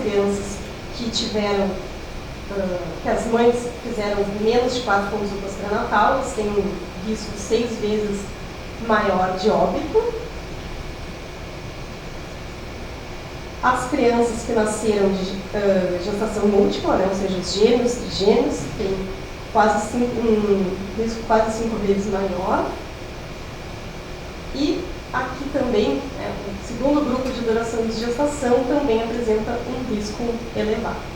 crianças que tiveram, que as mães fizeram menos de 4 consultas pré-natal, eles têm um risco 6 vezes maior de óbito. As crianças que nasceram de gestação múltipla, né, ou seja, os gêmeos, trigêmeos, têm um risco quase 5 vezes maior. E aqui também, o segundo grupo de duração de gestação também apresenta um risco elevado.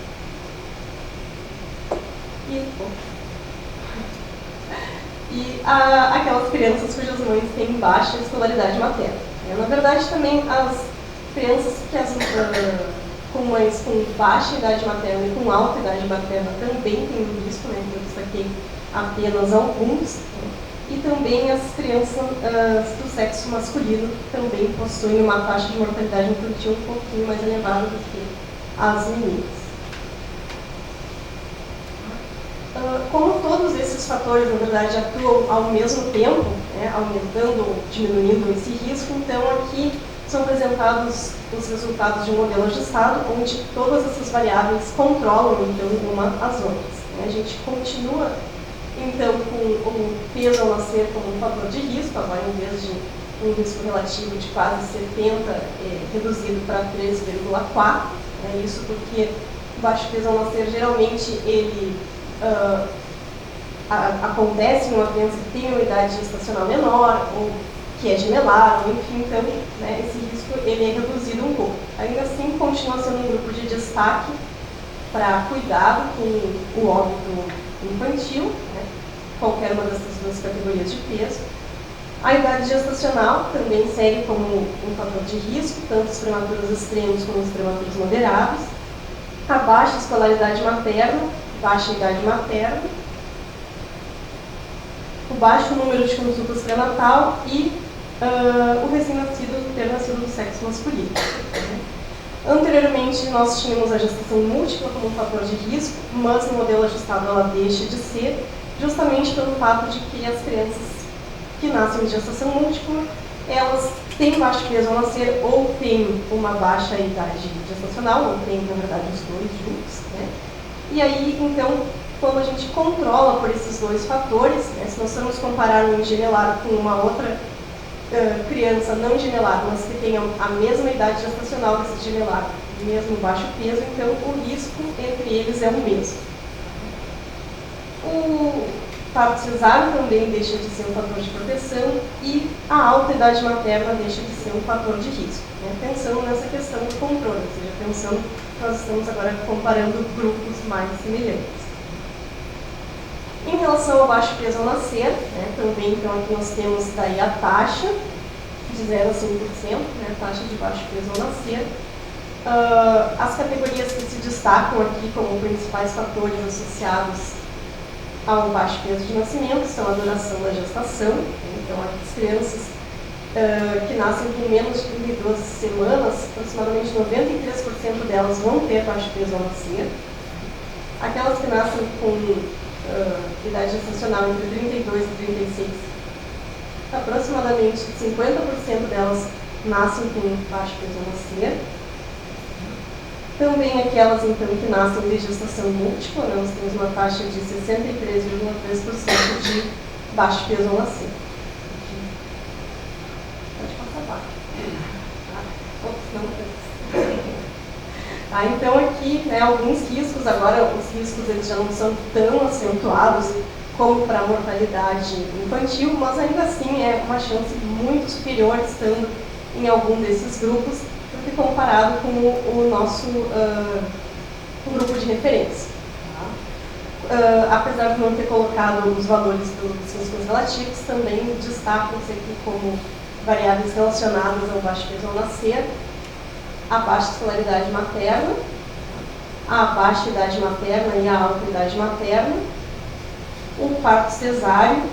E aquelas crianças cujas mães têm baixa escolaridade materna. Na verdade, também as crianças com mães com baixa idade materna e com alta idade materna também têm um risco, né? Eu destaquei apenas alguns. E também as crianças do sexo masculino também possuem uma taxa de mortalidade infantil um pouquinho mais elevada do que as meninas. Como todos esses fatores, na verdade, atuam ao mesmo tempo, né, aumentando ou diminuindo esse risco, então aqui são apresentados os resultados de um modelo ajustado, onde todas essas variáveis controlam, então, uma às outras. Né? A gente continua, então, com o peso ao nascer como um fator de risco, agora em vez de um risco relativo de quase 70, reduzido para 3,4. Né? Isso porque o baixo peso ao nascer, geralmente, ele acontece em uma criança que tem uma idade gestacional menor, ou que é gemelar, ou enfim, então, né, esse risco ele é reduzido um pouco. Ainda assim, continua sendo um grupo de destaque para cuidado com o óbito infantil, né, qualquer uma dessas duas categorias de peso. A idade gestacional também segue como um fator de risco, tanto os prematuros extremos como os prematuros moderados. A baixa escolaridade materna, baixa idade materna, o baixo número de consultas pré-natal e o recém-nascido ter nascido do sexo masculino. Anteriormente, nós tínhamos a gestação múltipla como um fator de risco, mas no modelo ajustado ela deixa de ser, justamente pelo fato de que as crianças que nascem de gestação múltipla, elas têm baixo peso ao nascer ou têm uma baixa idade gestacional, ou têm, na verdade, os dois juntos, né? E aí, então, quando a gente controla por esses dois fatores, né, se nós formos comparar um gemelar com uma outra criança não gemelar, mas que tenham a mesma idade gestacional desse gemelar, mesmo baixo peso, então o risco entre eles é o mesmo. O parto cesáreo também deixa de ser um fator de proteção e a alta idade materna deixa de ser um fator de risco. Né? Pensando nessa questão do controle, ou seja, pensando que nós estamos agora comparando grupos mais semelhantes. Em relação ao baixo peso ao nascer, né, também então aqui nós temos daí a taxa de 0 a 5%, né, taxa de baixo peso ao nascer. As categorias que se destacam aqui como principais fatores associados ao baixo peso de nascimento são a duração da gestação, então as crianças que nascem com menos de 32 semanas, aproximadamente 93% delas vão ter baixo peso ao nascer. Aquelas que nascem com idade gestacional entre 32 e 36, aproximadamente 50% delas nascem com baixo peso ao nascer. Também aquelas, então, que nascem de gestação múltipla, né, nós temos uma taxa de 63,3% de baixo peso ao nascer. Pode passar lá. Então aqui, né, alguns riscos, agora os riscos eles já não são tão acentuados como para a mortalidade infantil, mas ainda assim é uma chance muito superior estando em algum desses grupos, porque comparado com o nosso o grupo de referência. Apesar de não ter colocado os valores dos riscos relativos, também destacam-se aqui como variáveis relacionadas ao baixo peso ao nascer, a baixa escolaridade materna, a baixa idade materna e a alta idade materna, o parto cesáreo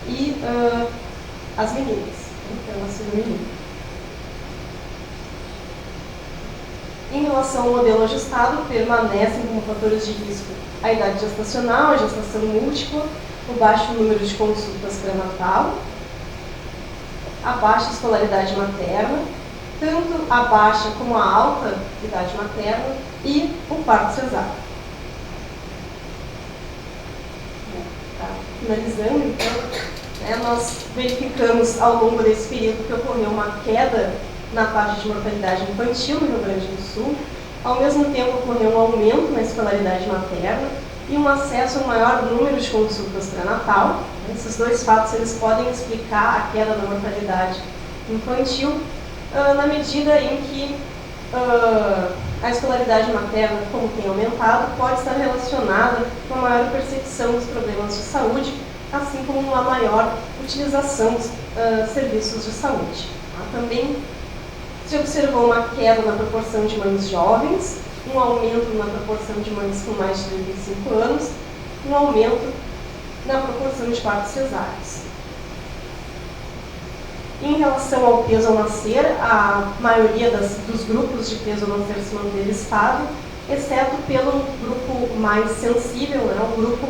e as meninas, então a menina. Em relação ao modelo ajustado, permanecem como fatores de risco a idade gestacional, a gestação múltipla, o baixo número de consultas pré-natal, a baixa escolaridade materna, tanto a baixa como a alta idade materna e o parto cesáreo. Tá finalizando, então, nós verificamos ao longo desse período que ocorreu uma queda na taxa de mortalidade infantil no Rio Grande do Sul. Ao mesmo tempo, ocorreu um aumento na escolaridade materna e um acesso a um maior número de consultas pré-natal. Esses dois fatos eles podem explicar a queda da mortalidade infantil na medida em que a escolaridade materna, como tem aumentado, pode estar relacionada com a maior percepção dos problemas de saúde, assim como uma maior utilização dos serviços de saúde. Também se observou uma queda na proporção de mães jovens, um aumento na proporção de mães com mais de 35 anos, um aumento na proporção de partos cesáreos. Em relação ao peso ao nascer, a maioria dos grupos de peso ao nascer se manteve estável, exceto pelo grupo mais sensível, o grupo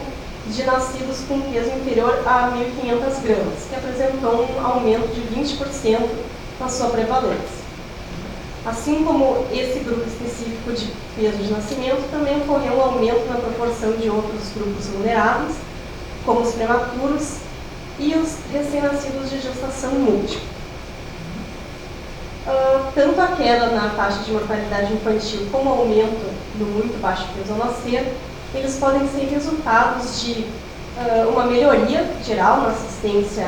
de nascidos com peso inferior a 1.500 gramas, que apresentou um aumento de 20% na sua prevalência. Assim como esse grupo específico de peso de nascimento, também ocorreu um aumento na proporção de outros grupos vulneráveis, como os prematuros e os recém-nascidos de gestação múltipla. Tanto a queda na taxa de mortalidade infantil como o aumento do muito baixo peso ao nascer, eles podem ser resultados de uma melhoria geral na assistência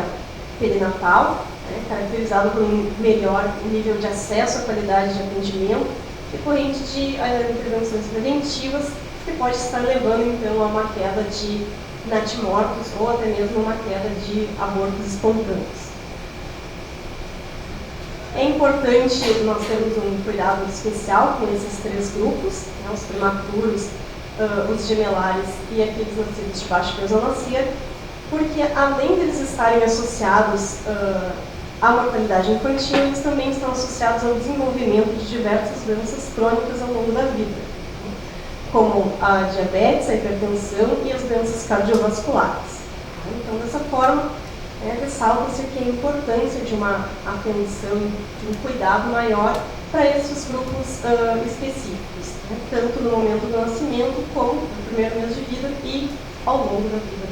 perinatal, caracterizado por um melhor nível de acesso à qualidade de atendimento, decorrente de intervenções preventivas, que pode estar levando então a uma queda de natimortos ou até mesmo uma queda de abortos espontâneos. É importante nós termos um cuidado especial com esses três grupos, os prematuros, os gemelares e aqueles nascidos de baixo peso ao nascer, porque além deles estarem associados à mortalidade infantil, eles também estão associados ao desenvolvimento de diversas doenças crônicas ao longo da vida, como a diabetes, a hipertensão e as doenças cardiovasculares. Então, dessa forma, ressalta-se aqui a importância de uma atenção, de um cuidado maior para esses grupos específicos, tanto no momento do nascimento como no primeiro mês de vida e ao longo da vida.